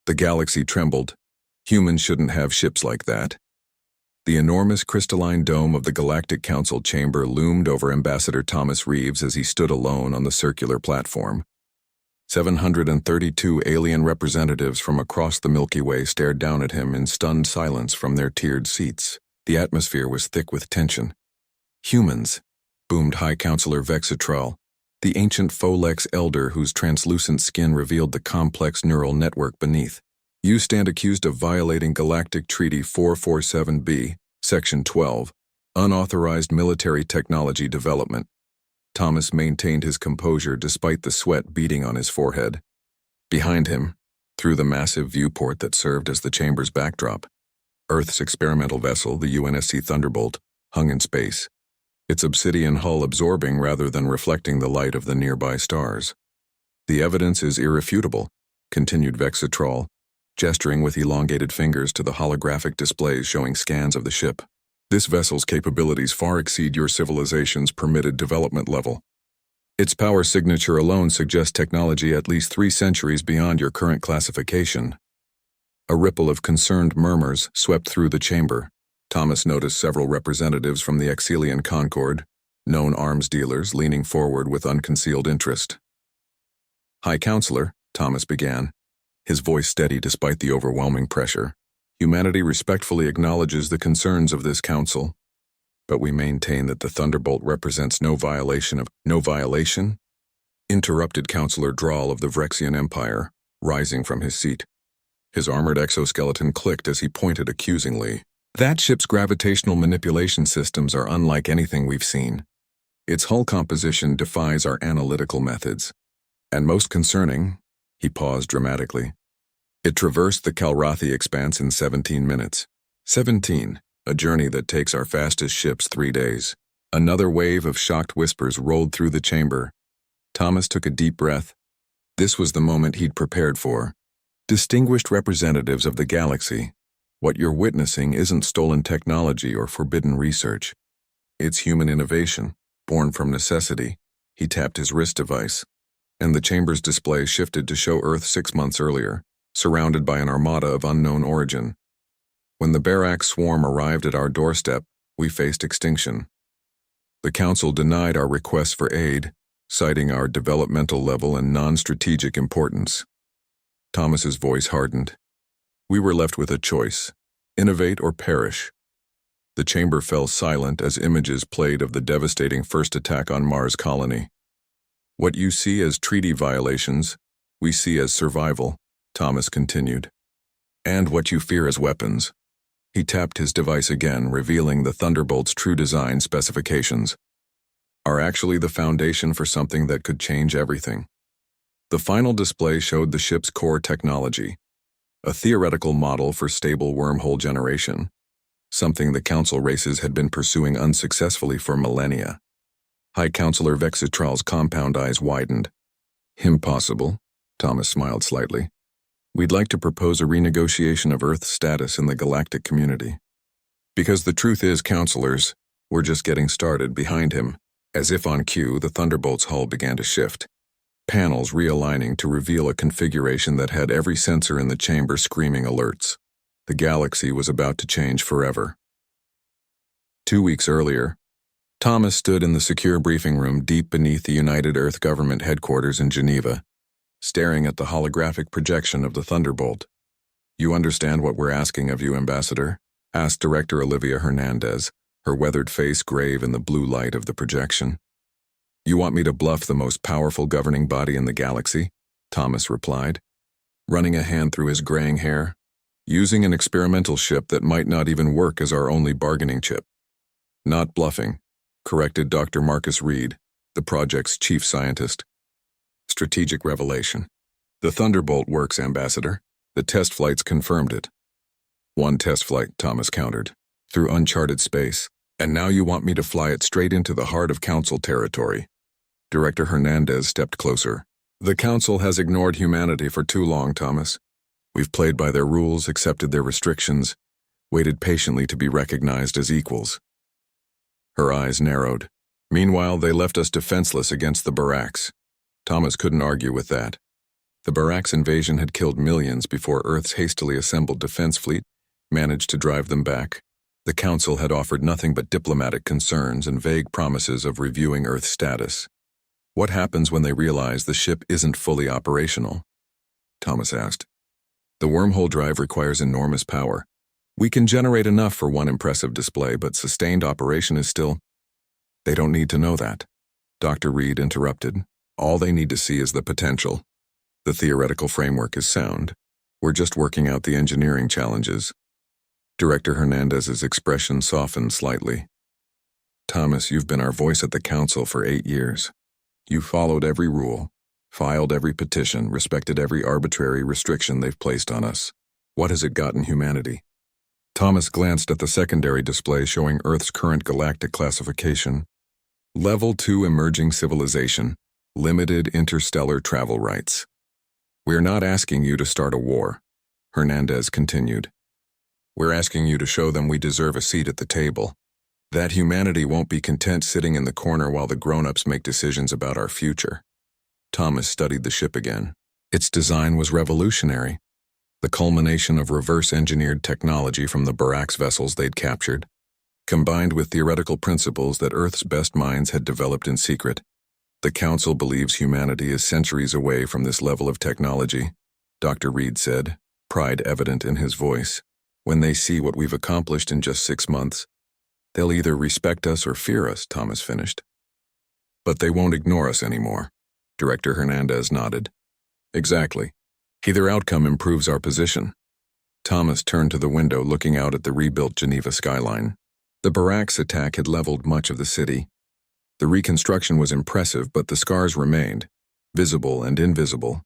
The galaxy trembled. Humans shouldn't have ships like that. The enormous crystalline dome of the Galactic Council chamber loomed over Ambassador Thomas Reeves as he stood alone on the circular platform. 732 alien representatives from across the Milky Way stared down at him in stunned silence from their tiered seats. The atmosphere was thick with tension. "Humans," boomed High Counselor Vexitral, the ancient Folex elder whose translucent skin revealed the complex neural network beneath. "You stand accused of violating Galactic Treaty 447B, Section 12, Unauthorized Military Technology Development." Thomas maintained his composure despite the sweat beading on his forehead. Behind him, through the massive viewport that served as the chamber's backdrop, Earth's experimental vessel, the UNSC Thunderbolt, hung in space, its obsidian hull absorbing rather than reflecting the light of the nearby stars. "The evidence is irrefutable," continued Vexitral, gesturing with elongated fingers to the holographic displays showing scans of the ship. "This vessel's capabilities far exceed your civilization's permitted development level. Its power signature alone suggests technology at least 3 centuries beyond your current classification." A ripple of concerned murmurs swept through the chamber. Thomas noticed several representatives from the Exilian Concord, known arms dealers, leaning forward with unconcealed interest. "High Counselor," Thomas began, his voice steady despite the overwhelming pressure, "humanity respectfully acknowledges the concerns of this council, but we maintain that the Thunderbolt represents no violation?" Interrupted Counselor Drawl of the Vrexian Empire, rising from his seat. His armored exoskeleton clicked as he pointed accusingly. "That ship's gravitational manipulation systems are unlike anything we've seen. Its hull composition defies our analytical methods. And most concerning," he paused dramatically, "it traversed the Kalrathi expanse in 17 minutes. 17, a journey that takes our fastest ships 3 days." Another wave of shocked whispers rolled through the chamber. Thomas took a deep breath. This was the moment he'd prepared for. "Distinguished representatives of the galaxy, what you're witnessing isn't stolen technology or forbidden research. It's human innovation, born from necessity." He tapped his wrist device, and the chamber's display shifted to show Earth 6 months earlier, surrounded by an armada of unknown origin. "When the Barak swarm arrived at our doorstep, we faced extinction. The Council denied our requests for aid, citing our developmental level and non-strategic importance." Thomas's voice hardened. "We were left with a choice: innovate or perish." The chamber fell silent as images played of the devastating first attack on Mars colony. "What you see as treaty violations, we see as survival," Thomas continued. "And what you fear as weapons." He tapped his device again, revealing the Thunderbolt's true design specifications. "Are actually the foundation for something that could change everything." The final display showed the ship's core technology, a theoretical model for stable wormhole generation, something the Council races had been pursuing unsuccessfully for millennia. High Counselor Vexitral's compound eyes widened. "Impossible," Thomas smiled slightly. "We'd like to propose a renegotiation of Earth's status in the galactic community. Because the truth is, counselors, we're just getting started." Behind him, as if on cue, the Thunderbolt's hull began to shift, panels realigning to reveal a configuration that had every sensor in the chamber screaming alerts. The galaxy was about to change forever. 2 weeks earlier, Thomas stood in the secure briefing room deep beneath the United Earth Government headquarters in Geneva, staring at the holographic projection of the Thunderbolt. "You understand what we're asking of you, Ambassador?" asked Director Olivia Hernandez, her weathered face grave in the blue light of the projection. "You want me to bluff the most powerful governing body in the galaxy?" Thomas replied, running a hand through his graying hair. "Using an experimental ship that might not even work as our only bargaining chip." "Not bluffing," corrected Dr. Marcus Reed, the project's chief scientist. "Strategic revelation. The Thunderbolt works, Ambassador. The test flights confirmed it." "One test flight," Thomas countered, "through uncharted space. And now you want me to fly it straight into the heart of Council territory." Director Hernandez stepped closer. "The Council has ignored humanity for too long, Thomas. We've played by their rules, accepted their restrictions, waited patiently to be recognized as equals." Her eyes narrowed. "Meanwhile, they left us defenseless against the Baraks." Thomas couldn't argue with that. The Barak's invasion had killed millions before Earth's hastily assembled defense fleet managed to drive them back. The Council had offered nothing but diplomatic concerns and vague promises of reviewing Earth's status. What happens when they realize the ship isn't fully operational? Thomas asked. The wormhole drive requires enormous power. We can generate enough for one impressive display, but sustained operation is still... They don't need to know that. Dr. Reed interrupted. All they need to see is the potential. The theoretical framework is sound. We're just working out the engineering challenges. Director Hernandez's expression softened slightly. Thomas, you've been our voice at the Council for 8 years. You've followed every rule, filed every petition, respected every arbitrary restriction they've placed on us. What has it gotten humanity? Thomas glanced at the secondary display showing Earth's current galactic classification. Level 2 emerging civilization, limited interstellar travel rights. We're not asking you to start a war, Hernandez continued. We're asking you to show them we deserve a seat at the table. That humanity won't be content sitting in the corner while the grown-ups make decisions about our future. Thomas studied the ship again. Its design was revolutionary, the culmination of reverse-engineered technology from the Barak's vessels they'd captured, combined with theoretical principles that Earth's best minds had developed in secret. The Council believes humanity is centuries away from this level of technology, Dr. Reed said, pride evident in his voice. When they see what we've accomplished in just 6 months, they'll either respect us or fear us, Thomas finished. But they won't ignore us anymore. Director Hernandez nodded. Exactly. Either outcome improves our position. Thomas turned to the window looking out at the rebuilt Geneva skyline. The Barak's attack had leveled much of the city. The reconstruction was impressive, but the scars remained, visible and invisible.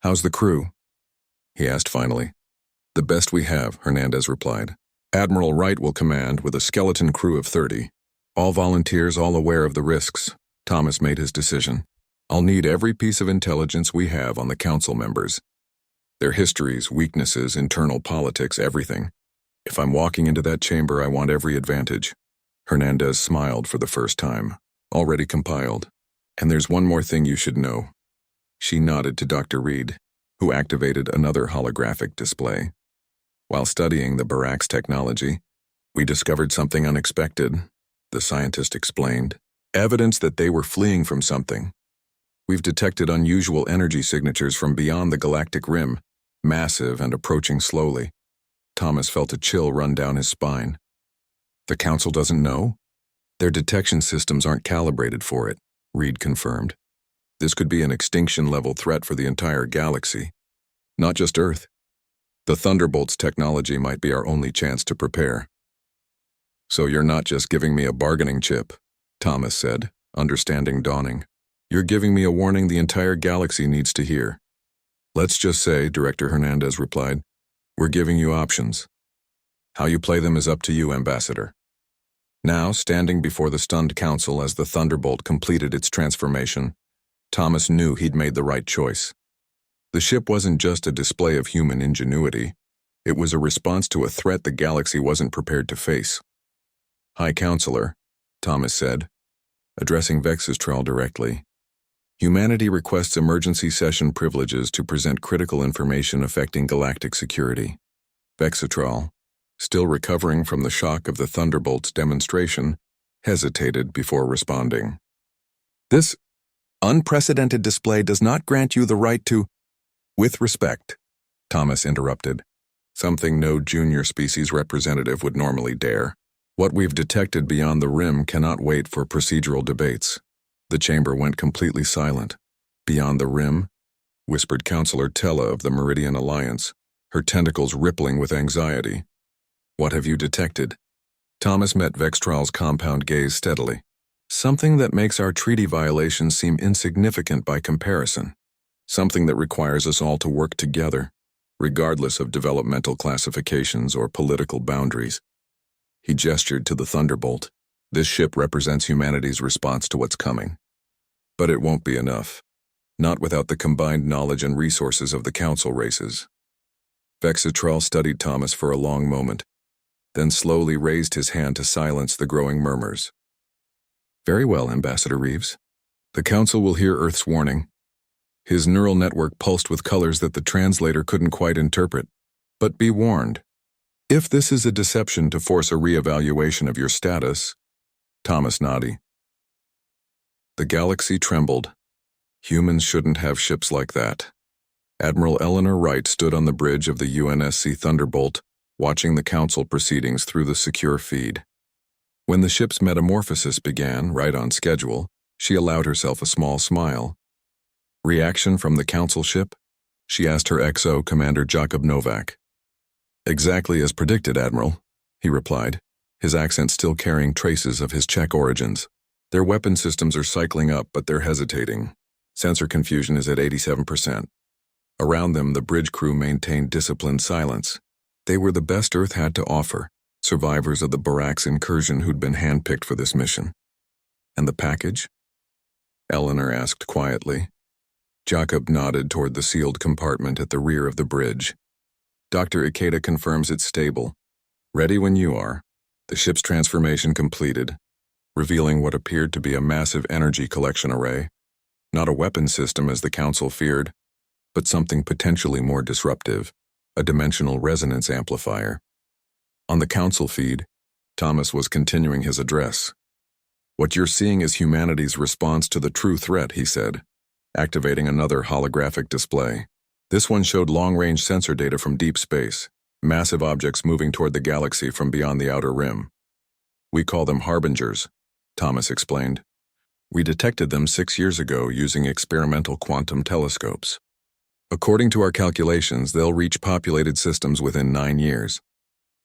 How's the crew? He asked finally. The best we have, Hernandez replied. Admiral Wright will command with a skeleton crew of 30. All volunteers, all aware of the risks. Thomas made his decision. I'll need every piece of intelligence we have on the Council members. Their histories, weaknesses, internal politics, everything. If I'm walking into that chamber, I want every advantage. Hernandez smiled for the first time. Already compiled. And there's one more thing you should know. She nodded to Dr. Reed, who activated another holographic display. While studying the Barak's technology, we discovered something unexpected, the scientist explained. Evidence that they were fleeing from something. We've detected unusual energy signatures from beyond the galactic rim, massive and approaching slowly. Thomas felt a chill run down his spine. The Council doesn't know? Their detection systems aren't calibrated for it, Reed confirmed. This could be an extinction-level threat for the entire galaxy, not just Earth. The Thunderbolt's technology might be our only chance to prepare. So you're not just giving me a bargaining chip, Thomas said, understanding dawning. You're giving me a warning the entire galaxy needs to hear. Let's just say, Director Hernandez replied, we're giving you options. How you play them is up to you, Ambassador. Now, standing before the stunned Council as the Thunderbolt completed its transformation, Thomas knew he'd made the right choice. The ship wasn't just a display of human ingenuity. It was a response to a threat the galaxy wasn't prepared to face. High Counselor, Thomas said, addressing Vexistral directly. Humanity requests emergency session privileges to present critical information affecting galactic security. Vexistral, still recovering from the shock of the Thunderbolt's demonstration, hesitated before responding. This unprecedented display does not grant you the right to... With respect, Thomas interrupted, something no junior species representative would normally dare. What we've detected beyond the rim cannot wait for procedural debates. The chamber went completely silent. Beyond the rim, whispered Counselor Tella of the Meridian Alliance, her tentacles rippling with anxiety. What have you detected? Thomas met Vextral's compound gaze steadily. Something that makes our treaty violations seem insignificant by comparison. Something that requires us all to work together, regardless of developmental classifications or political boundaries. He gestured to the Thunderbolt. This ship represents humanity's response to what's coming. But it won't be enough. Not without the combined knowledge and resources of the Council races. Vexitral studied Thomas for a long moment, then slowly raised his hand to silence the growing murmurs. Very well, Ambassador Reeves. The Council will hear Earth's warning. His neural network pulsed with colors that the translator couldn't quite interpret. But be warned. If this is a deception to force a re-evaluation of your status, Thomas nodded. The galaxy trembled. Humans shouldn't have ships like that. Admiral Eleanor Wright stood on the bridge of the UNSC Thunderbolt, watching the Council proceedings through the secure feed. When the ship's metamorphosis began, right on schedule, she allowed herself a small smile. Reaction from the Council ship? She asked her XO, Commander Jakub Novak. Exactly as predicted, Admiral, he replied, his accent still carrying traces of his Czech origins. Their weapon systems are cycling up, but they're hesitating. Sensor confusion is at 87%. Around them, the bridge crew maintained disciplined silence. They were the best Earth had to offer, survivors of the Barack's incursion who'd been handpicked for this mission. And the package? Eleanor asked quietly. Jakub nodded toward the sealed compartment at the rear of the bridge. Dr. Ikeda confirms it's stable. Ready when you are. The ship's transformation completed, revealing what appeared to be a massive energy collection array. Not a weapon system as the Council feared, but something potentially more disruptive, a dimensional resonance amplifier. On the Council feed, Thomas was continuing his address. What you're seeing is humanity's response to the true threat, he said, activating another holographic display. This one showed long-range sensor data from deep space, massive objects moving toward the galaxy from beyond the outer rim. We call them harbingers, Thomas explained. We detected them 6 years ago using experimental quantum telescopes. According to our calculations, they'll reach populated systems within 9 years.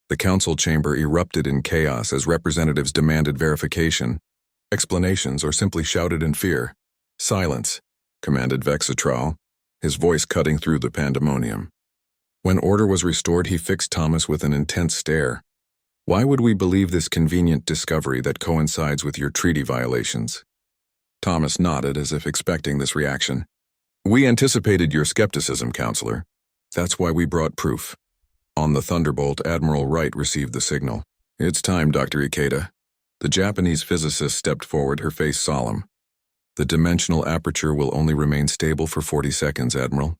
The Council chamber erupted in chaos as representatives demanded verification, explanations, or simply shouted in fear. Silence, commanded Vexitral, his voice cutting through the pandemonium. When order was restored, he fixed Thomas with an intense stare. Why would we believe this convenient discovery that coincides with your treaty violations? Thomas nodded as if expecting this reaction. We anticipated your skepticism, Counselor. That's why we brought proof. On the Thunderbolt, Admiral Wright received the signal. It's time, Dr. Ikeda. The Japanese physicist stepped forward, her face solemn. The dimensional aperture will only remain stable for 40 seconds, Admiral.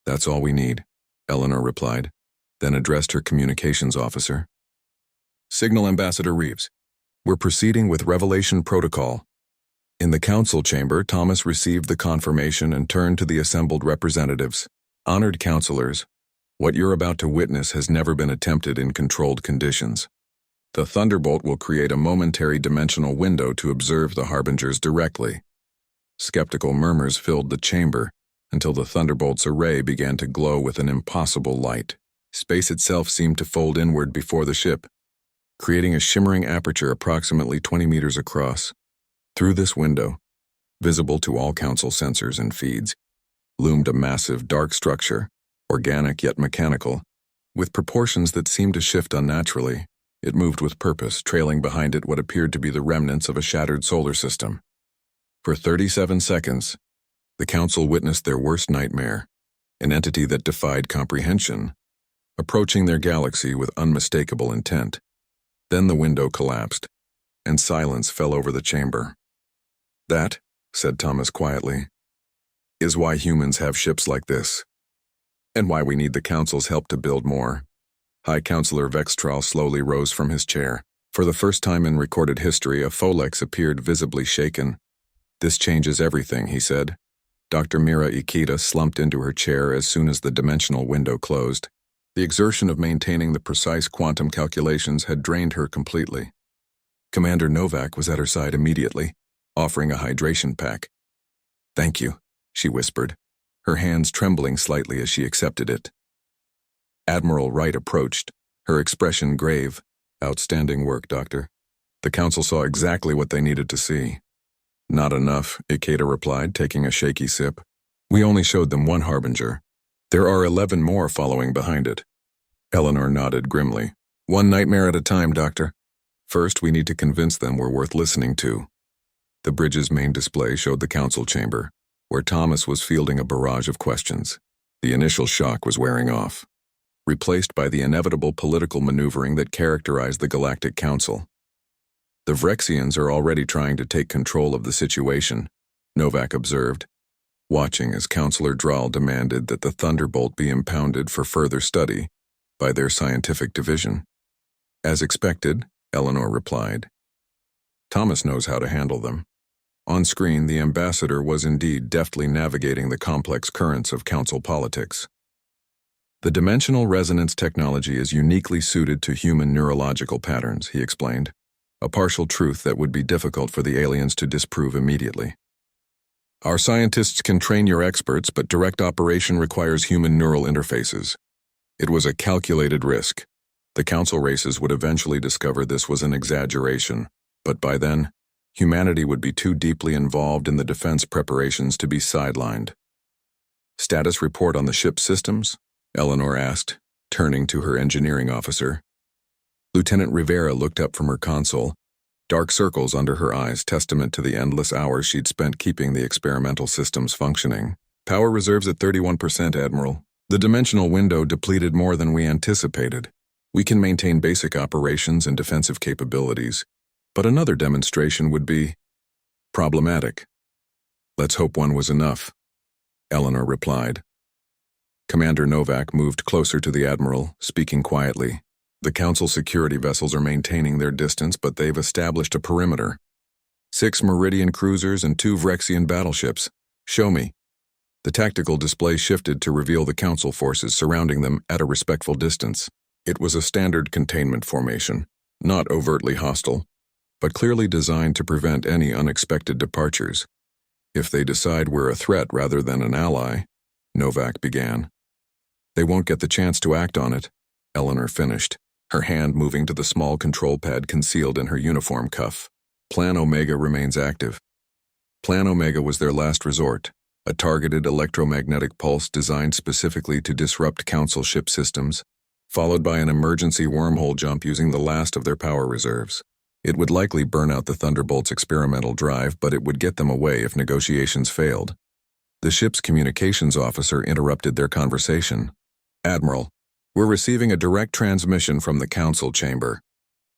That's all we need, Eleanor replied, then addressed her communications officer. Signal Ambassador Reeves. We're proceeding with Revelation Protocol. In the Council chamber, Thomas received the confirmation and turned to the assembled representatives. Honored counselors, what you're about to witness has never been attempted in controlled conditions. The Thunderbolt will create a momentary dimensional window to observe the harbingers directly. Skeptical murmurs filled the chamber until the Thunderbolt's array began to glow with an impossible light. Space itself seemed to fold inward before the ship, creating a shimmering aperture approximately 20 meters across. Through this window, visible to all Council sensors and feeds, loomed a massive dark structure, organic yet mechanical, with proportions that seemed to shift unnaturally. It moved with purpose, trailing behind it what appeared to be the remnants of a shattered solar system. For 37 seconds, the Council witnessed their worst nightmare, an entity that defied comprehension, approaching their galaxy with unmistakable intent. Then the window collapsed, and silence fell over the chamber. That, said Thomas quietly, is why humans have ships like this, and why we need the Council's help to build more. High Counselor Vextral slowly rose from his chair. For the first time in recorded history, a Folex appeared visibly shaken. This changes everything, he said. Dr. Mira Ikeda slumped into her chair as soon as the dimensional window closed. The exertion of maintaining the precise quantum calculations had drained her completely. Commander Novak was at her side immediately, offering a hydration pack. Thank you, she whispered, her hands trembling slightly as she accepted it. Admiral Wright approached, her expression grave. Outstanding work, Doctor. The Council saw exactly what they needed to see. Not enough, Ikeda replied, taking a shaky sip. We only showed them one harbinger. There are 11 more following behind it. Eleanor nodded grimly. One nightmare at a time, Doctor. First, we need to convince them we're worth listening to. The bridge's main display showed the Council chamber, where Thomas was fielding a barrage of questions. The initial shock was wearing off, replaced by the inevitable political maneuvering that characterized the Galactic Council. The Vrexians are already trying to take control of the situation, Novak observed. watching as Counselor Drawl demanded that the Thunderbolt be impounded for further study by their scientific division. As expected, Eleanor replied. Thomas knows how to handle them. On screen, the ambassador was indeed deftly navigating the complex currents of council politics. The dimensional resonance technology is uniquely suited to human neurological patterns, he explained, a partial truth that would be difficult for the aliens to disprove immediately. Our scientists can train your experts, but direct operation requires human neural interfaces. It was a calculated risk. The council races would eventually discover this was an exaggeration, but by then, humanity would be too deeply involved in the defense preparations to be sidelined. Status report on the ship's systems? Eleanor asked, turning to her engineering officer. Lieutenant Rivera looked up from her console, dark circles under her eyes testament to the endless hours she'd spent keeping the experimental systems functioning. Power reserves at 31%, Admiral. The dimensional window depleted more than we anticipated. We can maintain basic operations and defensive capabilities, but another demonstration would be problematic. Let's hope one was enough, Eleanor replied. Commander Novak moved closer to the Admiral, speaking quietly. The Council security vessels are maintaining their distance, but they've established a perimeter. 6 Meridian cruisers and 2 Vrexian battleships. Show me. The tactical display shifted to reveal the Council forces surrounding them at a respectful distance. It was a standard containment formation, not overtly hostile, but clearly designed to prevent any unexpected departures. If they decide we're a threat rather than an ally, Novak began. They won't get the chance to act on it, Eleanor finished, her hand moving to the small control pad concealed in her uniform cuff. Plan Omega remains active. Plan Omega was their last resort, a targeted electromagnetic pulse designed specifically to disrupt Council ship systems, followed by an emergency wormhole jump using the last of their power reserves. It would likely burn out the Thunderbolt's experimental drive, but it would get them away if negotiations failed. The ship's communications officer interrupted their conversation. Admiral, we're receiving a direct transmission from the Council chamber.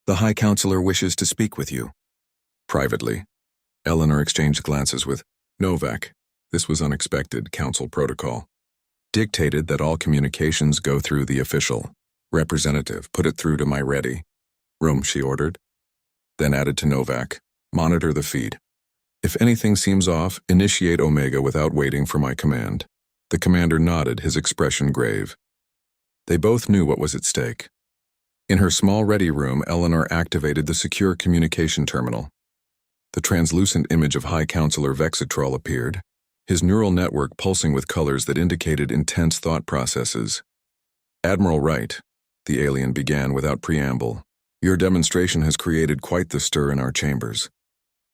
The High Counselor wishes to speak with you. Privately, Eleanor exchanged glances with Novak. This was unexpected. Council protocol dictated that all communications go through the official representative. Put it through to my ready room, she ordered. Then added to Novak, monitor the feed. If anything seems off, initiate Omega without waiting for my command. The commander nodded, his expression grave. They both knew what was at stake. In her small ready room, Eleanor activated the secure communication terminal. The translucent image of High Counselor Vexitral appeared, his neural network pulsing with colors that indicated intense thought processes. Admiral Wright, the alien began without preamble, your demonstration has created quite the stir in our chambers.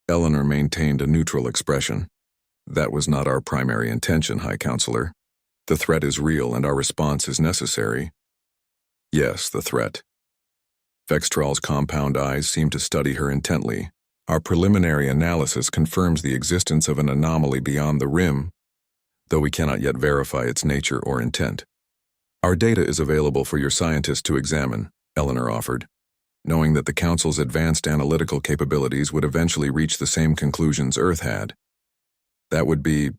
Eleanor maintained a neutral expression. That was not our primary intention, High Counselor. The threat is real and our response is necessary. Yes, the threat. Vextral's compound eyes seemed to study her intently. Our preliminary analysis confirms the existence of an anomaly beyond the rim, though we cannot yet verify its nature or intent. Our data is available for your scientists to examine, Eleanor offered, knowing that the Council's advanced analytical capabilities would eventually reach the same conclusions Earth had. That would be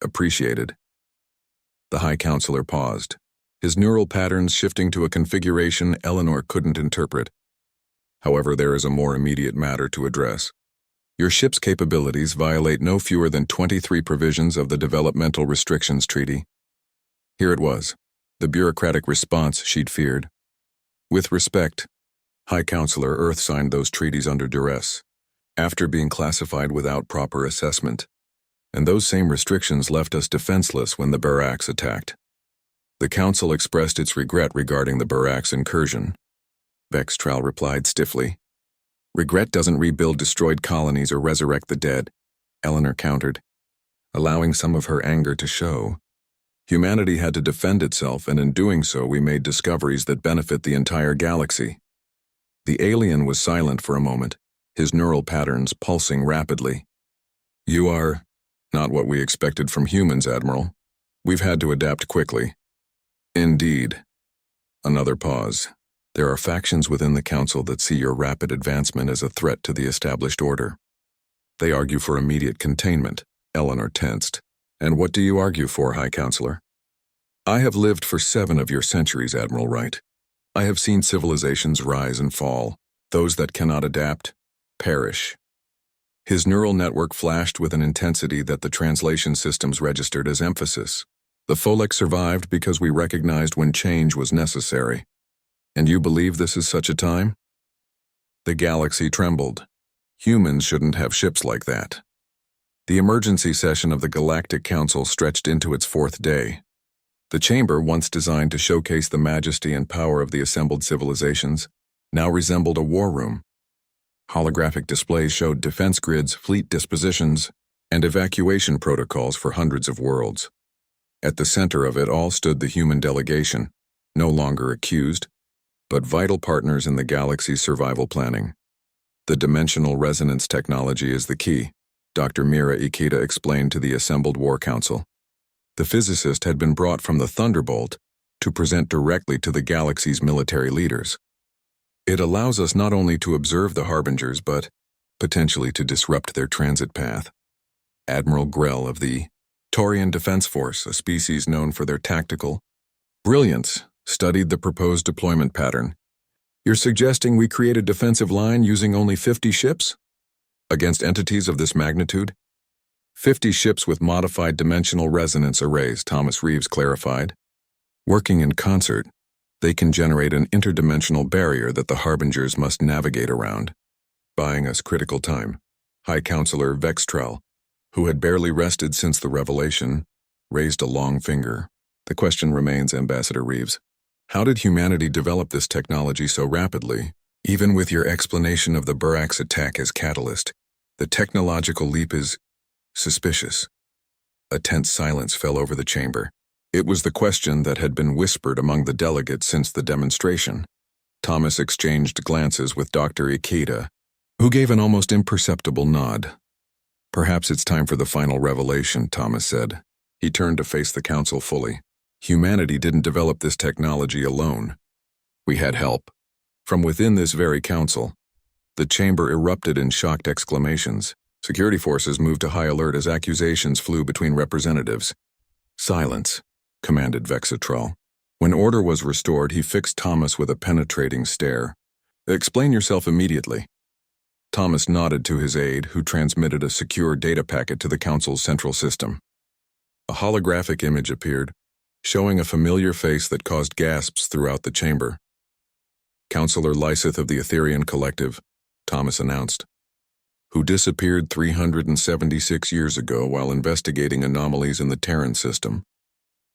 appreciated. The High Counselor paused, his neural patterns shifting to a configuration Eleanor couldn't interpret. However, there is a more immediate matter to address. Your ship's capabilities violate no fewer than 23 provisions of the Developmental Restrictions Treaty. Here it was, the bureaucratic response she'd feared. With respect, High Counselor, Earth signed those treaties under duress, after being classified without proper assessment. And those same restrictions left us defenseless when the Barracks attacked. The Council expressed its regret regarding the Barracks incursion. Vextral replied stiffly. Regret doesn't rebuild destroyed colonies or resurrect the dead, Eleanor countered, allowing some of her anger to show. Humanity had to defend itself, and in doing so we made discoveries that benefit the entire galaxy. The alien was silent for a moment, his neural patterns pulsing rapidly. You are not what we expected from humans, Admiral. We've had to adapt quickly. Indeed. Another pause. There are factions within the Council that see your rapid advancement as a threat to the established order. They argue for immediate containment. Eleanor tensed, And what do you argue for, High Counselor? I have lived for 7 of your centuries, Admiral Wright. I have seen civilizations rise and fall. Those that cannot adapt, perish. His neural network flashed with an intensity that the translation systems registered as emphasis. The Folek survived because we recognized when change was necessary. And you believe this is such a time? The galaxy trembled. Humans shouldn't have ships like that. The emergency session of the Galactic Council stretched into its 4th day. The chamber, once designed to showcase the majesty and power of the assembled civilizations, now resembled a war room. Holographic displays showed defense grids, fleet dispositions, and evacuation protocols for hundreds of worlds. At the center of it all stood the human delegation, no longer accused, but vital partners in the galaxy's survival planning. The dimensional resonance technology is the key, Dr. Mira Ikeda explained to the assembled War Council. The physicist had been brought from the Thunderbolt to present directly to the galaxy's military leaders. It allows us not only to observe the harbingers, but potentially to disrupt their transit path. Admiral Grell of the Taurian Defense Force, a species known for their tactical brilliance, studied the proposed deployment pattern. You're suggesting we create a defensive line using only 50 ships? Against entities of this magnitude? 50 ships with modified dimensional resonance arrays, Thomas Reeves clarified. Working in concert, they can generate an interdimensional barrier that the harbingers must navigate around, buying us critical time. High Counselor Vextrell, who had barely rested since the revelation, raised a long finger. The question remains, Ambassador Reeves. How did humanity develop this technology so rapidly? Even with your explanation of the Burax attack as catalyst, the technological leap is suspicious. A tense silence fell over the chamber. It was the question that had been whispered among the delegates since the demonstration. Thomas exchanged glances with Dr. Ikeda, who gave an almost imperceptible nod. Perhaps it's time for the final revelation, Thomas said. He turned to face the council fully. Humanity didn't develop this technology alone. We had help. From within this very council, the chamber erupted in shocked exclamations. Security forces moved to high alert as accusations flew between representatives. Silence, commanded Vexitral. When order was restored, he fixed Thomas with a penetrating stare. Explain yourself immediately. Thomas nodded to his aide, who transmitted a secure data packet to the council's central system. A holographic image appeared, showing a familiar face that caused gasps throughout the chamber. Counselor Lysith of the Etherian Collective, Thomas announced, who disappeared 376 years ago while investigating anomalies in the Terran system.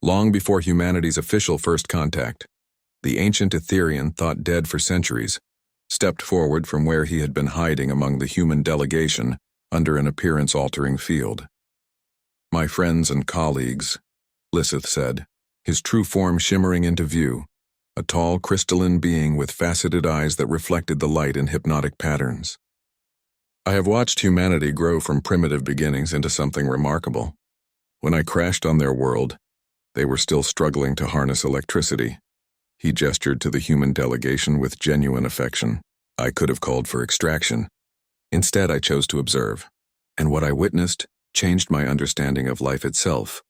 Long before humanity's official first contact, the ancient Etherian, thought dead for centuries, stepped forward from where he had been hiding among the human delegation under an appearance-altering field. My friends and colleagues, Lysith said, his true form shimmering into view, a tall crystalline being with faceted eyes that reflected the light in hypnotic patterns. I have watched humanity grow from primitive beginnings into something remarkable. When I crashed on their world, they were still struggling to harness electricity. He gestured to the human delegation with genuine affection. I could have called for extraction. Instead, I chose to observe. And what I witnessed changed my understanding of life itself.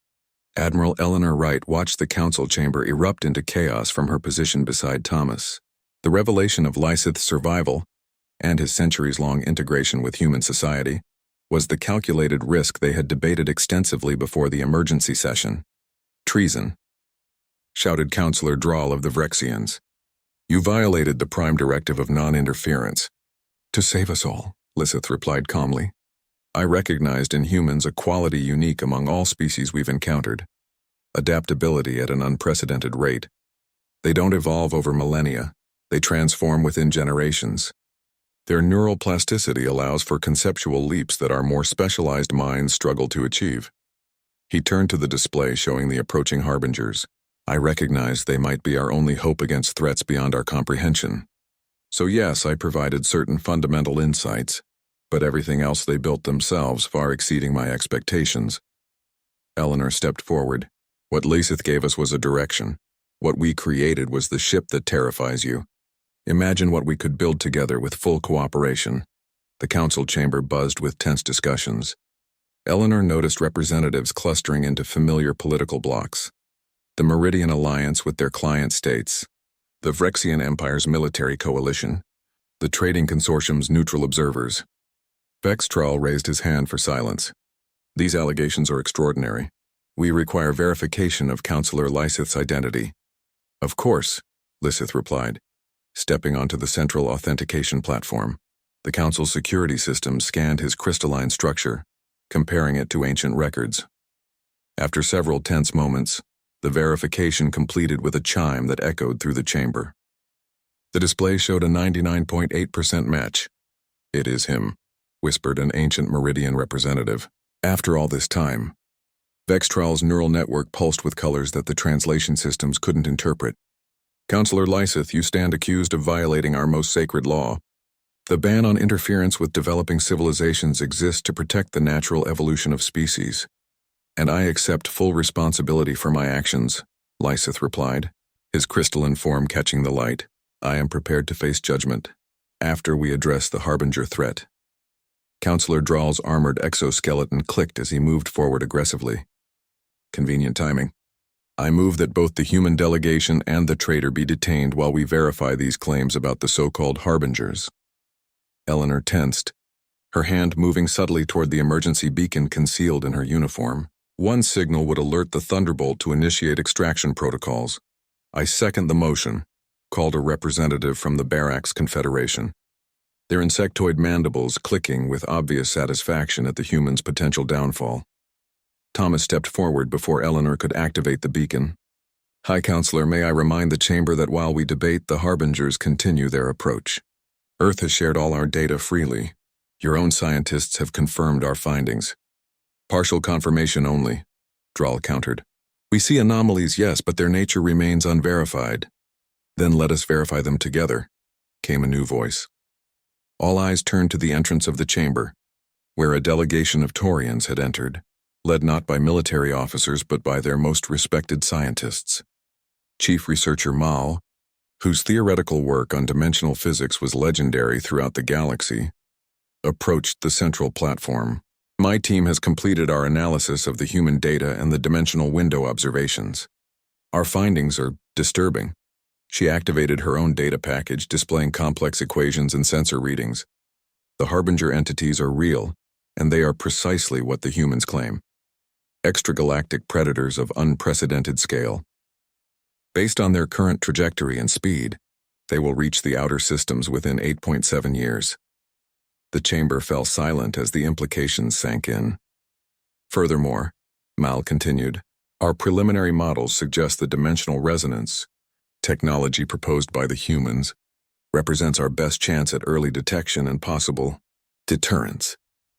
Admiral Eleanor Wright watched the council chamber erupt into chaos from her position beside Thomas. The revelation of Lysith's survival, and his centuries-long integration with human society, was the calculated risk they had debated extensively before the emergency session. Treason, shouted Counselor Drawl of the Vrexians. You violated the prime directive of non-interference. To save us all, Lysith replied calmly. I recognized in humans a quality unique among all species we've encountered. Adaptability at an unprecedented rate. They don't evolve over millennia. They transform within generations. Their neural plasticity allows for conceptual leaps that our more specialized minds struggle to achieve. He turned to the display showing the approaching harbingers. I recognized they might be our only hope against threats beyond our comprehension. So yes, I provided certain fundamental insights, but everything else they built themselves far exceeding my expectations. Eleanor stepped forward. What Lysith gave us was a direction. What we created was the ship that terrifies you. Imagine what we could build together with full cooperation. The council chamber buzzed with tense discussions. Eleanor noticed representatives clustering into familiar political blocs. The Meridian Alliance with their client states, the Vrexian Empire's military coalition, the Trading Consortium's neutral observers. Vextral raised his hand for silence. These allegations are extraordinary. We require verification of Counselor Lysith's identity. Of course, Lysith replied, stepping onto the central authentication platform. The Council's security system scanned his crystalline structure, comparing it to ancient records. After several tense moments, the verification completed with a chime that echoed through the chamber. The display showed a 99.8% match. It is him, whispered an ancient Meridian representative. After all this time, Vextral's neural network pulsed with colors that the translation systems couldn't interpret. Counselor Lysith, you stand accused of violating our most sacred law. The ban on interference with developing civilizations exists to protect the natural evolution of species. And I accept full responsibility for my actions, Lysith replied, his crystalline form catching the light. I am prepared to face judgment, after we address the Harbinger threat. Counselor Drall's armored exoskeleton clicked as he moved forward aggressively. Convenient timing. I move that both the human delegation and the traitor be detained while we verify these claims about the so-called Harbingers. Eleanor tensed, her hand moving subtly toward the emergency beacon concealed in her uniform. One signal would alert the Thunderbolt to initiate extraction protocols. I second the motion, called a representative from the Barracks Confederation, their insectoid mandibles clicking with obvious satisfaction at the human's potential downfall. Thomas stepped forward before Eleanor could activate the beacon. High Counselor, may I remind the chamber that while we debate, the Harbingers continue their approach. Earth has shared all our data freely. Your own scientists have confirmed our findings. Partial confirmation only, Drall countered. We see anomalies, yes, but their nature remains unverified. Then let us verify them together, came a new voice. All eyes turned to the entrance of the chamber, where a delegation of Taurians had entered, led not by military officers but by their most respected scientists. Chief Researcher Mao, whose theoretical work on dimensional physics was legendary throughout the galaxy, approached the central platform. My team has completed our analysis of the human data and the dimensional window observations. Our findings are disturbing. She activated her own data package displaying complex equations and sensor readings. The Harbinger entities are real, and they are precisely what the humans claim. Extragalactic predators of unprecedented scale. Based on their current trajectory and speed, they will reach the outer systems within 8.7 years. The chamber fell silent as the implications sank in. Furthermore, Mal continued, our preliminary models suggest the dimensional resonance, technology proposed by the humans, represents our best chance at early detection and possible deterrence.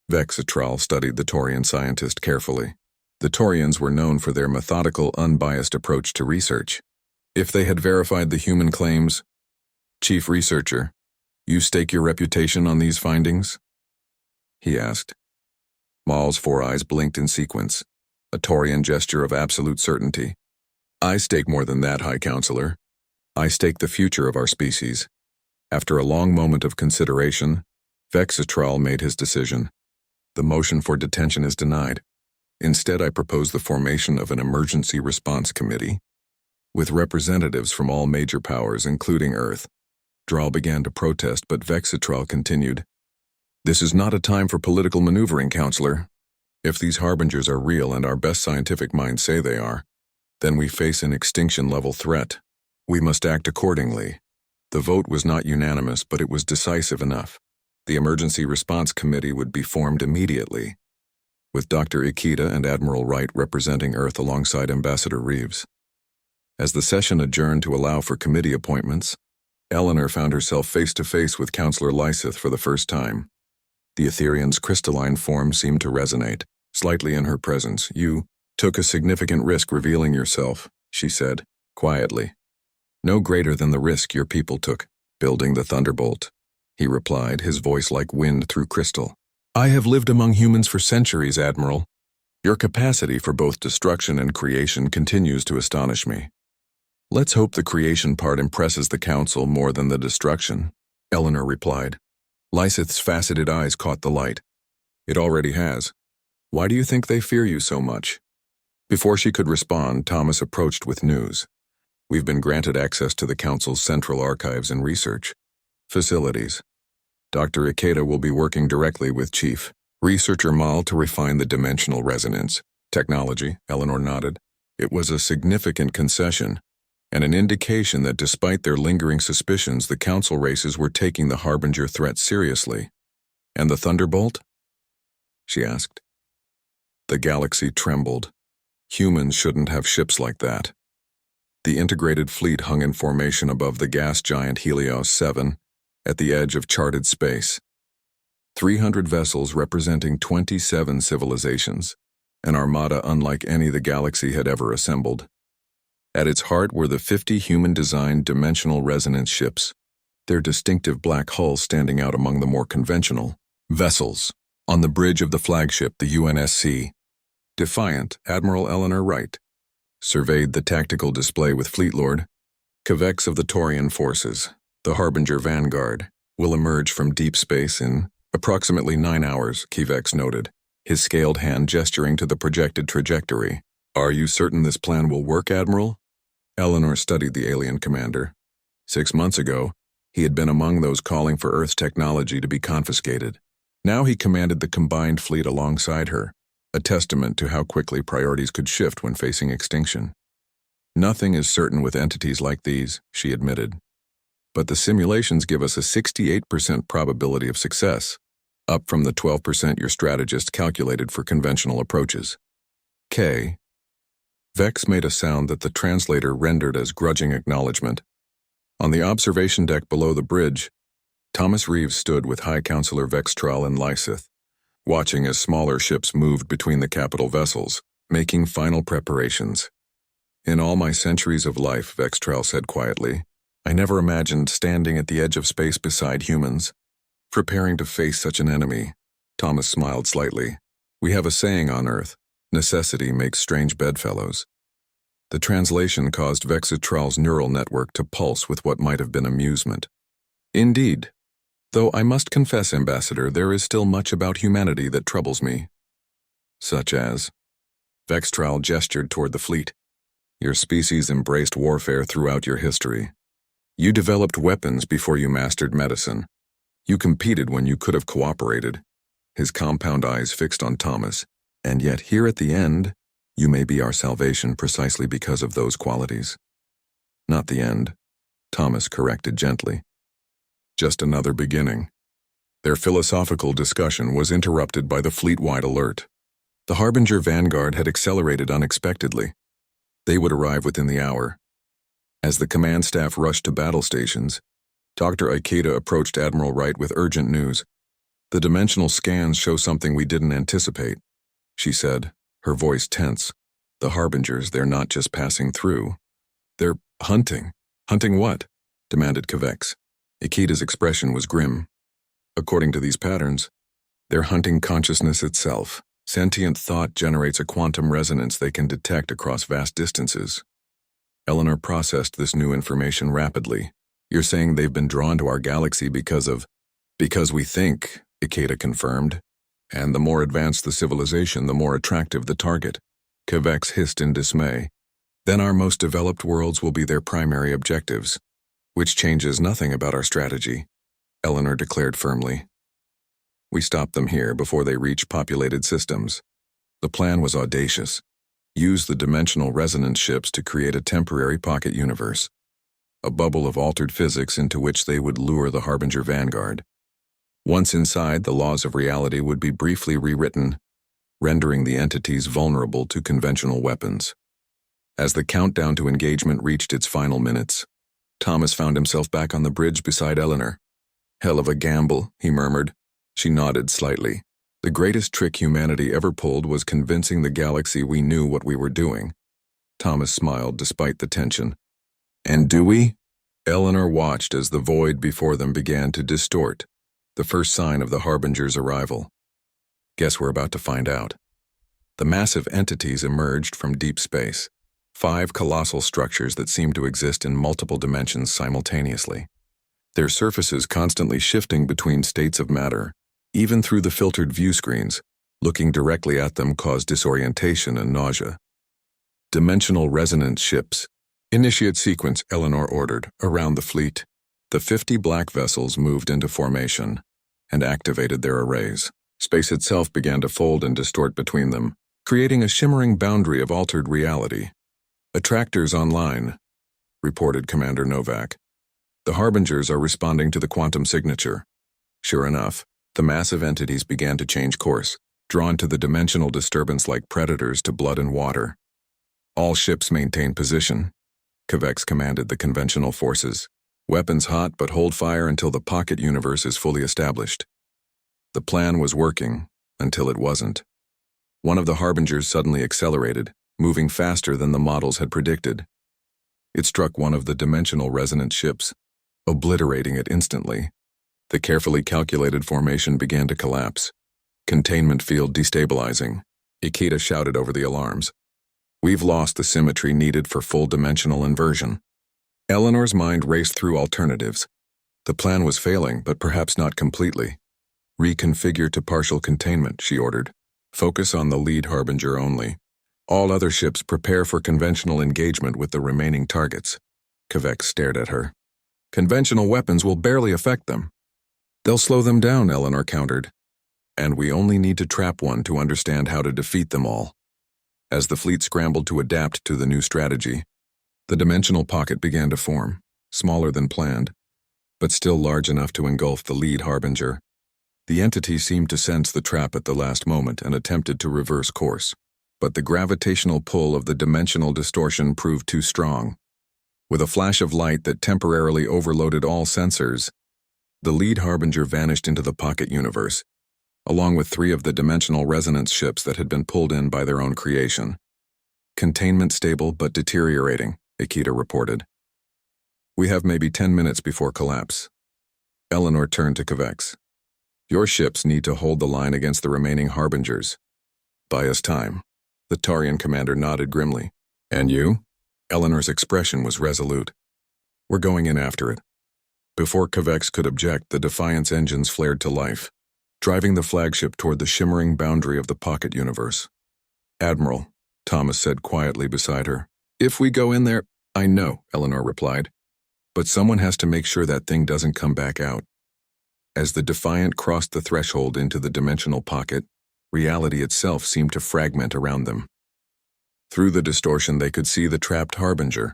Vexitral studied the Taurian scientist carefully. The Taurians were known for their methodical, unbiased approach to research. If they had verified the human claims, Chief Researcher, you stake your reputation on these findings? He asked. Mal's four eyes blinked in sequence, a Taurian gesture of absolute certainty. I stake more than that, High Counselor. I stake the future of our species. After a long moment of consideration, Vexitral made his decision. The motion for detention is denied. Instead, I propose the formation of an emergency response committee, with representatives from all major powers, including Earth. Drall began to protest, but Vexitral continued. This is not a time for political maneuvering, Counselor. If these Harbingers are real and our best scientific minds say they are, then we face an extinction-level threat. We must act accordingly. The vote was not unanimous, but it was decisive enough. The Emergency Response Committee would be formed immediately, with Dr. Ikeda and Admiral Wright representing Earth alongside Ambassador Reeves. As the session adjourned to allow for committee appointments, Eleanor found herself face-to-face with Counselor Lysith for the first time. The Etherean's crystalline form seemed to resonate slightly in her presence. You took a significant risk revealing yourself, she said, quietly. No greater than the risk your people took, building the Thunderbolt, he replied, his voice like wind through crystal. I have lived among humans for centuries, Admiral. Your capacity for both destruction and creation continues to astonish me. Let's hope the creation part impresses the Council more than the destruction, Eleanor replied. Lysith's faceted eyes caught the light. It already has. Why do you think they fear you so much? Before she could respond, Thomas approached with news. We've been granted access to the Council's central archives and research facilities. Dr. Ikeda will be working directly with Chief Researcher Mal to refine the dimensional resonance technology. Eleanor nodded. It was a significant concession, and an indication that despite their lingering suspicions, the Council races were taking the Harbinger threat seriously. And the Thunderbolt? She asked. The galaxy trembled. Humans shouldn't have ships like that. The integrated fleet hung in formation above the gas giant Helios 7, at the edge of charted space. 300 vessels representing 27 civilizations, an armada unlike any the galaxy had ever assembled. At its heart were the 50 human-designed dimensional resonance ships, their distinctive black hulls standing out among the more conventional vessels. On the bridge of the flagship, the UNSC, Defiant Admiral Eleanor Wright surveyed the tactical display with Fleet Lord Kavex of the Taurian forces. The Harbinger Vanguard will emerge from deep space in approximately 9 hours, Kavex noted, his scaled hand gesturing to the projected trajectory. Are you certain this plan will work, Admiral? Eleanor studied the alien commander. 6 months ago, he had been among those calling for Earth's technology to be confiscated. Now he commanded the combined fleet alongside her, a testament to how quickly priorities could shift when facing extinction. Nothing is certain with entities like these, she admitted. But the simulations give us a 68% probability of success, up from the 12% your strategist calculated for conventional approaches. K. Vex made a sound that the translator rendered as grudging acknowledgement. On the observation deck below the bridge, Thomas Reeves stood with High Counselor Vextral and Lysith, watching as smaller ships moved between the capital vessels, making final preparations. In all my centuries of life, Vextral said quietly, I never imagined standing at the edge of space beside humans, preparing to face such an enemy. Thomas smiled slightly. We have a saying on Earth, necessity makes strange bedfellows. The translation caused Vextral's neural network to pulse with what might have been amusement. Indeed. Though I must confess, Ambassador, there is still much about humanity that troubles me. Such as? Vextral gestured toward the fleet. Your species embraced warfare throughout your history. You developed weapons before you mastered medicine. You competed when you could have cooperated. His compound eyes fixed on Thomas. And yet here at the end, you may be our salvation precisely because of those qualities. Not the end, Thomas corrected gently. Just another beginning. Their philosophical discussion was interrupted by the fleet-wide alert. The Harbinger Vanguard had accelerated unexpectedly. They would arrive within the hour. As the command staff rushed to battle stations, Dr. Ikeda approached Admiral Wright with urgent news. The dimensional scans show something we didn't anticipate, she said, her voice tense. The Harbingers, they're not just passing through. They're hunting. Hunting what? Demanded Kavex. Ikeda's expression was grim. According to these patterns, they're hunting consciousness itself. Sentient thought generates a quantum resonance they can detect across vast distances. Eleanor processed this new information rapidly. You're saying they've been drawn to our galaxy because we think, Ikeda confirmed. And the more advanced the civilization, the more attractive the target. Kavex hissed in dismay. Then our most developed worlds will be their primary objectives. Which changes nothing about our strategy, Eleanor declared firmly. We stopped them here before they reach populated systems. The plan was audacious. Use the dimensional resonance ships to create a temporary pocket universe, a bubble of altered physics into which they would lure the Harbinger Vanguard. Once inside, the laws of reality would be briefly rewritten, rendering the entities vulnerable to conventional weapons. As the countdown to engagement reached its final minutes, Thomas found himself back on the bridge beside Eleanor. Hell of a gamble, he murmured. She nodded slightly. The greatest trick humanity ever pulled was convincing the galaxy we knew what we were doing. Thomas smiled despite the tension. And do we? Eleanor watched as the void before them began to distort, the first sign of the Harbinger's arrival. Guess we're about to find out. The massive entities emerged from deep space. 5 colossal structures that seemed to exist in multiple dimensions simultaneously. Their surfaces constantly shifting between states of matter, even through the filtered view screens. Looking directly at them caused disorientation and nausea. Dimensional resonance ships. Initiate sequence, Eleanor ordered, around the fleet. The 50 black vessels moved into formation and activated their arrays. Space itself began to fold and distort between them, creating a shimmering boundary of altered reality. Attractors online, reported Commander Novak. The harbingers are responding to the quantum signature. Sure enough, the massive entities began to change course, drawn to the dimensional disturbance like predators to blood and water. All ships maintain position. Kvex commanded the conventional forces. Weapons hot, but hold fire until the pocket universe is fully established. The plan was working, until it wasn't. One of the harbingers suddenly accelerated, moving faster than the models had predicted. It struck one of the dimensional resonance ships, obliterating it instantly. The carefully calculated formation began to collapse. Containment field destabilizing. Ikeda shouted over the alarms. We've lost the symmetry needed for full dimensional inversion. Eleanor's mind raced through alternatives. The plan was failing, but perhaps not completely. Reconfigure to partial containment, she ordered. Focus on the lead harbinger only. All other ships prepare for conventional engagement with the remaining targets. Kvex stared at her. Conventional weapons will barely affect them. They'll slow them down, Eleanor countered. And we only need to trap one to understand how to defeat them all. As the fleet scrambled to adapt to the new strategy, the dimensional pocket began to form, smaller than planned, but still large enough to engulf the lead harbinger. The entity seemed to sense the trap at the last moment and attempted to reverse course, but the gravitational pull of the dimensional distortion proved too strong. With a flash of light that temporarily overloaded all sensors, the lead harbinger vanished into the pocket universe, along with 3 of the dimensional resonance ships that had been pulled in by their own creation. Containment stable but deteriorating, Ikeda reported. We have maybe 10 minutes before collapse. Eleanor turned to Kvex. Your ships need to hold the line against the remaining harbingers. Buy us time. The Tarian commander nodded grimly. And you? Eleanor's expression was resolute. We're going in after it. Before Kvex could object, the Defiance engines flared to life, driving the flagship toward the shimmering boundary of the pocket universe. Admiral, Thomas said quietly beside her. If we go in there, I know, Eleanor replied. But someone has to make sure that thing doesn't come back out. As the Defiant crossed the threshold into the dimensional pocket, reality itself seemed to fragment around them. Through the distortion they could see the trapped harbinger,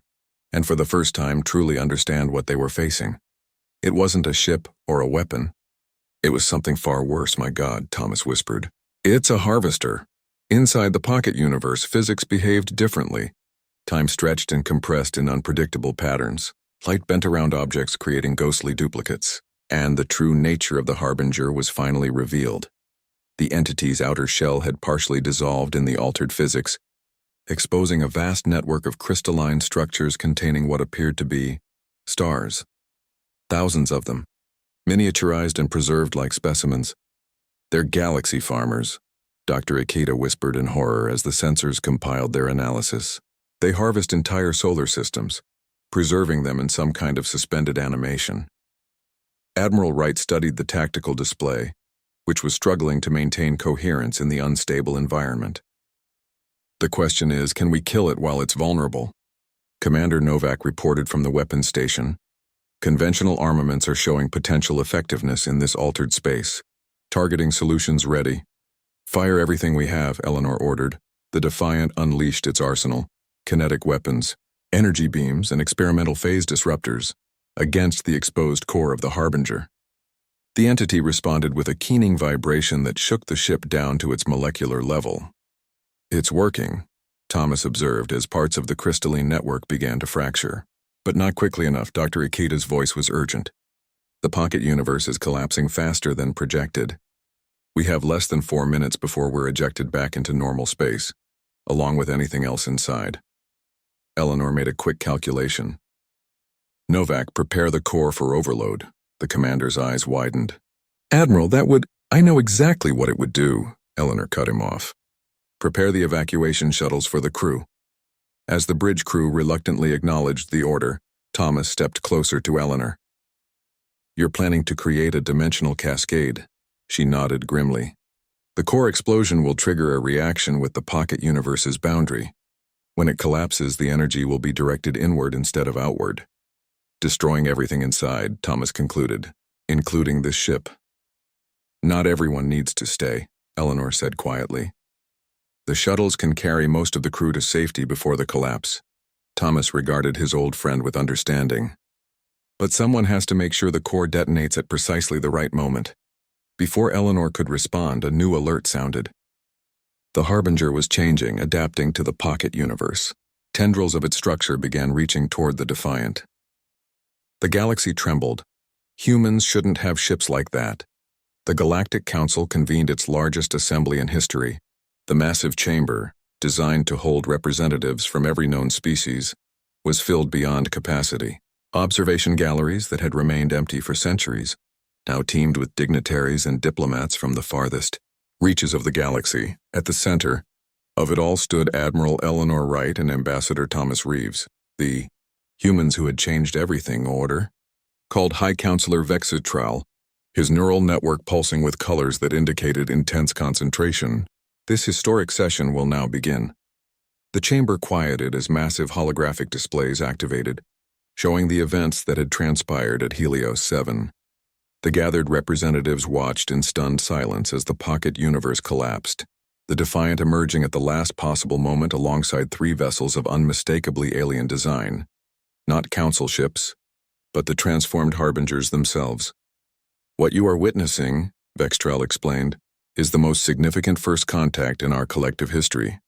and for the first time truly understand what they were facing. It wasn't a ship or a weapon. It was something far worse, my God, Thomas whispered. It's a harvester. Inside the pocket universe, physics behaved differently. Time stretched and compressed in unpredictable patterns. Light bent around objects, creating ghostly duplicates. And the true nature of the harbinger was finally revealed. The entity's outer shell had partially dissolved in the altered physics, exposing a vast network of crystalline structures containing what appeared to be stars. Thousands of them, miniaturized and preserved like specimens. They're galaxy farmers, Dr. Ikeda whispered in horror as the sensors compiled their analysis. They harvest entire solar systems, preserving them in some kind of suspended animation. Admiral Wright studied the tactical display, which was struggling to maintain coherence in the unstable environment. The question is, can we kill it while it's vulnerable? Commander Novak reported from the weapons station. Conventional armaments are showing potential effectiveness in this altered space. Targeting solutions ready. Fire everything we have, Eleanor ordered. The Defiant unleashed its arsenal, kinetic weapons, energy beams, and experimental phase disruptors, against the exposed core of the Harbinger. The entity responded with a keening vibration that shook the ship down to its molecular level. It's working, Thomas observed as parts of the crystalline network began to fracture. But not quickly enough, Dr. Ikeda's voice was urgent. The pocket universe is collapsing faster than projected. We have less than 4 minutes before we're ejected back into normal space, along with anything else inside. Eleanor made a quick calculation. Novak, prepare the core for overload. The commander's eyes widened. Admiral, I know exactly what it would do, Eleanor cut him off. Prepare the evacuation shuttles for the crew. As the bridge crew reluctantly acknowledged the order, Thomas stepped closer to Eleanor. You're planning to create a dimensional cascade, she nodded grimly. The core explosion will trigger a reaction with the pocket universe's boundary. When it collapses, the energy will be directed inward instead of outward, destroying everything inside, Thomas concluded, including this ship. Not everyone needs to stay, Eleanor said quietly. The shuttles can carry most of the crew to safety before the collapse. Thomas regarded his old friend with understanding. But someone has to make sure the core detonates at precisely the right moment. Before Eleanor could respond, a new alert sounded. The Harbinger was changing, adapting to the pocket universe. Tendrils of its structure began reaching toward the Defiant. The galaxy trembled. Humans shouldn't have ships like that. The Galactic Council convened its largest assembly in history. The massive chamber, designed to hold representatives from every known species, was filled beyond capacity. Observation galleries that had remained empty for centuries now teemed with dignitaries and diplomats from the farthest reaches of the galaxy. At the center of it all stood Admiral Eleanor Wright and Ambassador Thomas Reeves, the humans who had changed everything order, called High Counselor Vexitral, his neural network pulsing with colors that indicated intense concentration. This historic session will now begin. The chamber quieted as massive holographic displays activated, showing the events that had transpired at Helios 7. The gathered representatives watched in stunned silence as the pocket universe collapsed, the Defiant emerging at the last possible moment alongside 3 vessels of unmistakably alien design. Not council ships, but the transformed Harbingers themselves. What you are witnessing, Vextrel explained, is the most significant first contact in our collective history.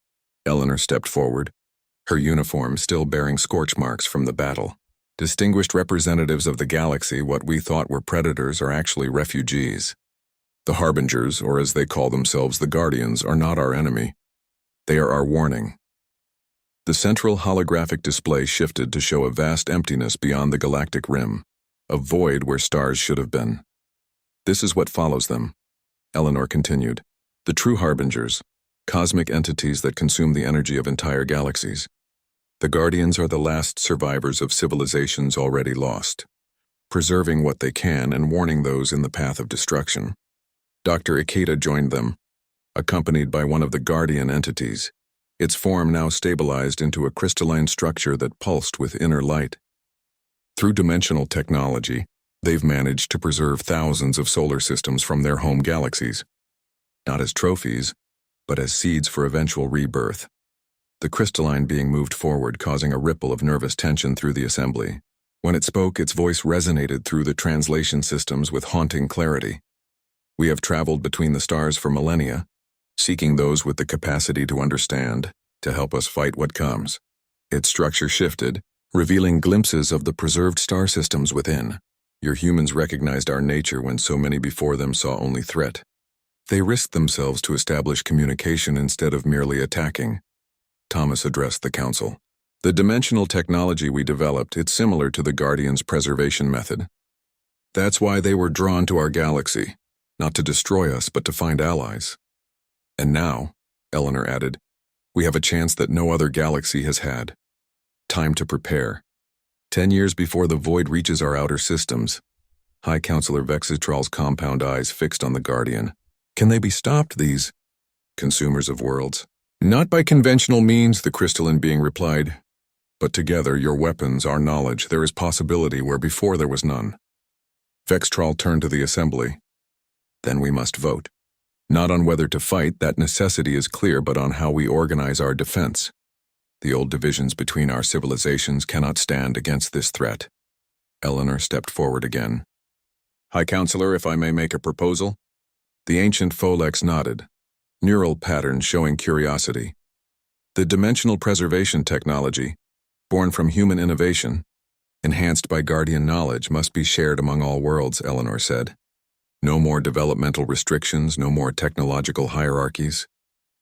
Eleanor stepped forward, her uniform still bearing scorch marks from the battle. Distinguished representatives of the galaxy, what we thought were predators are actually refugees. The Harbingers, or as they call themselves, the Guardians, are not our enemy. They are our warning. The central holographic display shifted to show a vast emptiness beyond the galactic rim, a void where stars should have been. This is what follows them, Eleanor continued. The true Harbingers, cosmic entities that consume the energy of entire galaxies. The Guardians are the last survivors of civilizations already lost, preserving what they can and warning those in the path of destruction. Dr. Ikeda joined them, accompanied by one of the Guardian entities, its form now stabilized into a crystalline structure that pulsed with inner light. Through dimensional technology, they've managed to preserve thousands of solar systems from their home galaxies, not as trophies, but as seeds for eventual rebirth. The crystalline being moved forward, causing a ripple of nervous tension through the assembly. When it spoke, its voice resonated through the translation systems with haunting clarity. We have traveled between the stars for millennia, seeking those with the capacity to understand, to help us fight what comes. Its structure shifted, revealing glimpses of the preserved star systems within. Your humans recognized our nature when so many before them saw only threat. They risked themselves to establish communication instead of merely attacking. Thomas addressed the council. The dimensional technology we developed, it's similar to the Guardians' preservation method. That's why they were drawn to our galaxy, not to destroy us, but to find allies. And now, Eleanor added, we have a chance that no other galaxy has had. Time to prepare. 10 years before the void reaches our outer systems. High Counselor Vexitral's compound eyes fixed on the Guardian. Can they be stopped, these consumers of worlds? Not by conventional means, the crystalline being replied, but together, your weapons, our knowledge, there is possibility where before there was none. Vextral turned to the assembly. Then we must vote. Not on whether to fight, that necessity is clear, but on how we organize our defense. The old divisions between our civilizations cannot stand against this threat. Eleanor stepped forward again. High Counselor, if I may make a proposal? The ancient Folex nodded, neural patterns showing curiosity. The dimensional preservation technology, born from human innovation, enhanced by Guardian knowledge, must be shared among all worlds, Eleanor said. No more developmental restrictions, no more technological hierarchies.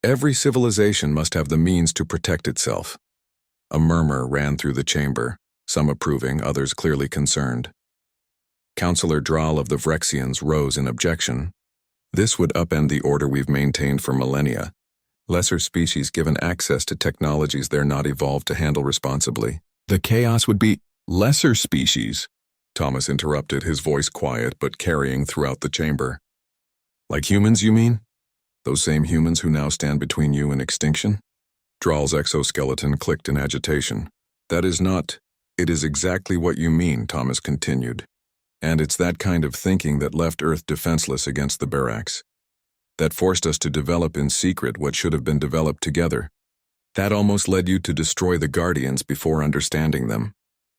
Every civilization must have the means to protect itself. A murmur ran through the chamber, some approving, others clearly concerned. Counselor Dral of the Vrexians rose in objection. This would upend the order we've maintained for millennia. Lesser species given access to technologies they're not evolved to handle responsibly. The chaos would be lesser species, Thomas interrupted, his voice quiet but carrying throughout the chamber. Like humans, you mean? Those same humans who now stand between you and extinction? Draal's exoskeleton clicked in agitation. That is not. It is exactly what you mean, Thomas continued. And it's that kind of thinking that left Earth defenseless against the Barracks. That forced us to develop in secret what should have been developed together. That almost led you to destroy the Guardians before understanding them.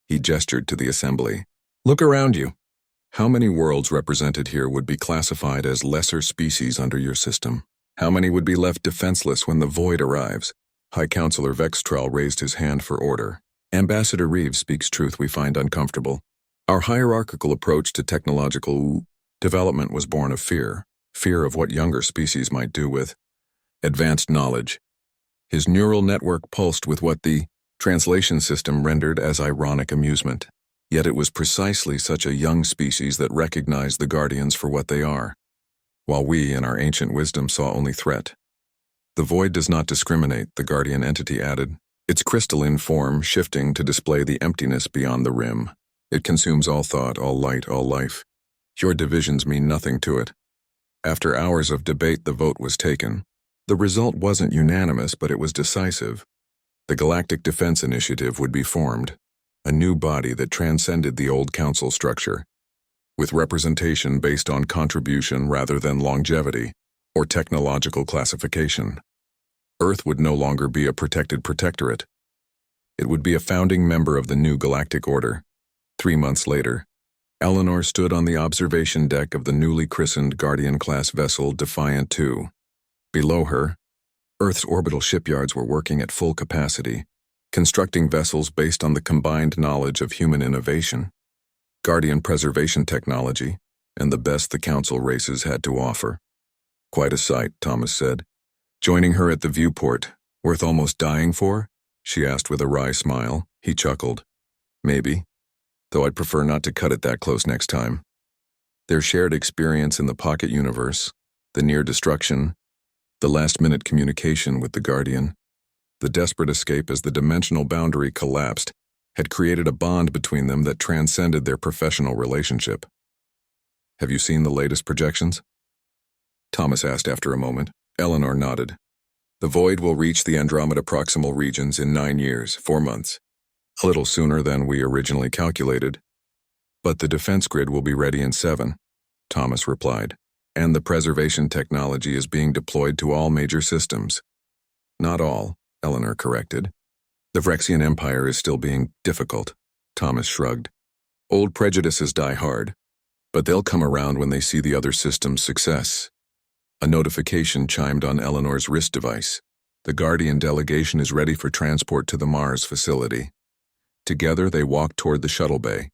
He gestured to the assembly. Look around you. How many worlds represented here would be classified as lesser species under your system? How many would be left defenseless when the Void arrives? High Counselor Vextral raised his hand for order. Ambassador Reeves speaks truth we find uncomfortable. Our hierarchical approach to technological development was born of fear of what younger species might do with advanced knowledge. His neural network pulsed with what the translation system rendered as ironic amusement. Yet it was precisely such a young species that recognized the Guardians for what they are, while we, in our ancient wisdom, saw only threat. The Void does not discriminate, the Guardian entity added, its crystalline form shifting to display the emptiness beyond the rim. It consumes all thought, all light, all life. Your divisions mean nothing to it. After hours of debate, the vote was taken. The result wasn't unanimous, but it was decisive. The Galactic Defense Initiative would be formed, a new body that transcended the old council structure, with representation based on contribution rather than longevity or technological classification. Earth would no longer be a protected protectorate. It would be a founding member of the new Galactic Order. 3 months later, Eleanor stood on the observation deck of the newly christened Guardian-class vessel Defiant 2. Below her, Earth's orbital shipyards were working at full capacity, constructing vessels based on the combined knowledge of human innovation, Guardian preservation technology, and the best the Council races had to offer. Quite a sight, Thomas said. Joining her at the viewport, worth almost dying for? She asked with a wry smile. He chuckled. Maybe. Though I'd prefer not to cut it that close next time. Their shared experience in the pocket universe, the near destruction, the last-minute communication with the Guardian, the desperate escape as the dimensional boundary collapsed, had created a bond between them that transcended their professional relationship. Have you seen the latest projections? Thomas asked after a moment. Eleanor nodded. The Void will reach the Andromeda proximal regions in 9 years, 4 months. A little sooner than we originally calculated. But the defense grid will be ready in 7, Thomas replied. And the preservation technology is being deployed to all major systems. Not all, Eleanor corrected. The Vrexian Empire is still being difficult, Thomas shrugged. Old prejudices die hard, but they'll come around when they see the other system's success. A notification chimed on Eleanor's wrist device. The Guardian delegation is ready for transport to the Mars facility. Together they walked toward the shuttle bay.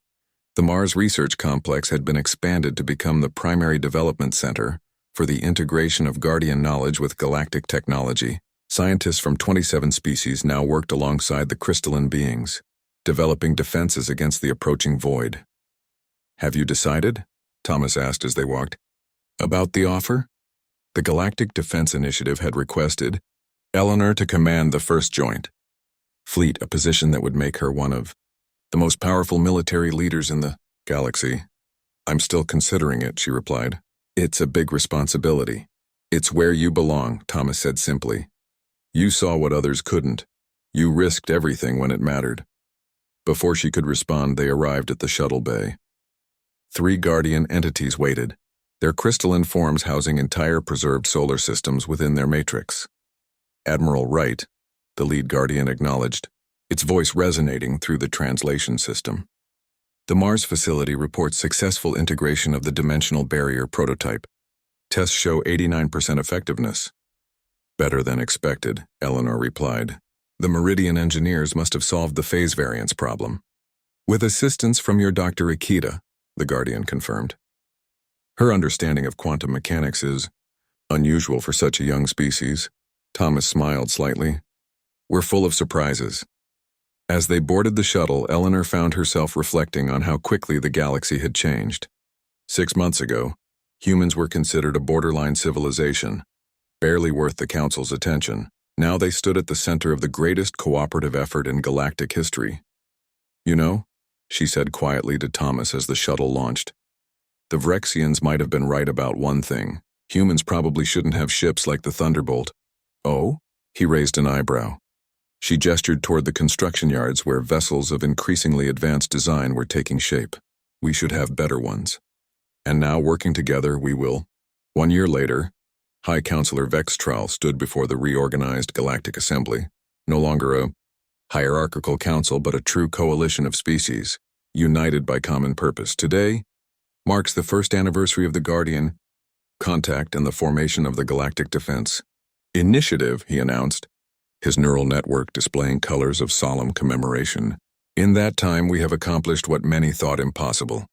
The Mars Research Complex had been expanded to become the primary development center for the integration of Guardian knowledge with galactic technology. Scientists from 27 species now worked alongside the crystalline beings, developing defenses against the approaching Void. Have you decided? Thomas asked as they walked. About the offer? The Galactic Defense Initiative had requested Eleanor to command the first joint fleet, a position that would make her one of the most powerful military leaders in the galaxy. I'm still considering it, she replied. It's a big responsibility. It's where you belong, Thomas said simply. You saw what others couldn't. You risked everything when it mattered. Before she could respond, they arrived at the shuttle bay. 3 Guardian entities waited, their crystalline forms housing entire preserved solar systems within their matrix. Admiral Wright, the lead Guardian, acknowledged, its voice resonating through the translation system. The Mars facility reports successful integration of the dimensional barrier prototype. Tests show 89% effectiveness. Better than expected, Eleanor replied. The Meridian engineers must have solved the phase variance problem. With assistance from your Dr. Akita, the Guardian confirmed. Her understanding of quantum mechanics is unusual for such a young species. Thomas smiled slightly. We're full of surprises. As they boarded the shuttle, Eleanor found herself reflecting on how quickly the galaxy had changed. 6 months ago, humans were considered a borderline civilization, barely worth the Council's attention. Now they stood at the center of the greatest cooperative effort in galactic history. You know, she said quietly to Thomas as the shuttle launched, the Vrexians might have been right about one thing. Humans probably shouldn't have ships like the Thunderbolt. Oh? He raised an eyebrow. She gestured toward the construction yards where vessels of increasingly advanced design were taking shape. We should have better ones. And now, working together, we will. 1 year later, High Counselor Vextral stood before the reorganized Galactic Assembly, no longer a hierarchical council but a true coalition of species, united by common purpose. Today marks the first anniversary of the Guardian contact and the formation of the Galactic Defense Initiative, he announced, his neural network displaying colors of solemn commemoration. In that time, we have accomplished what many thought impossible.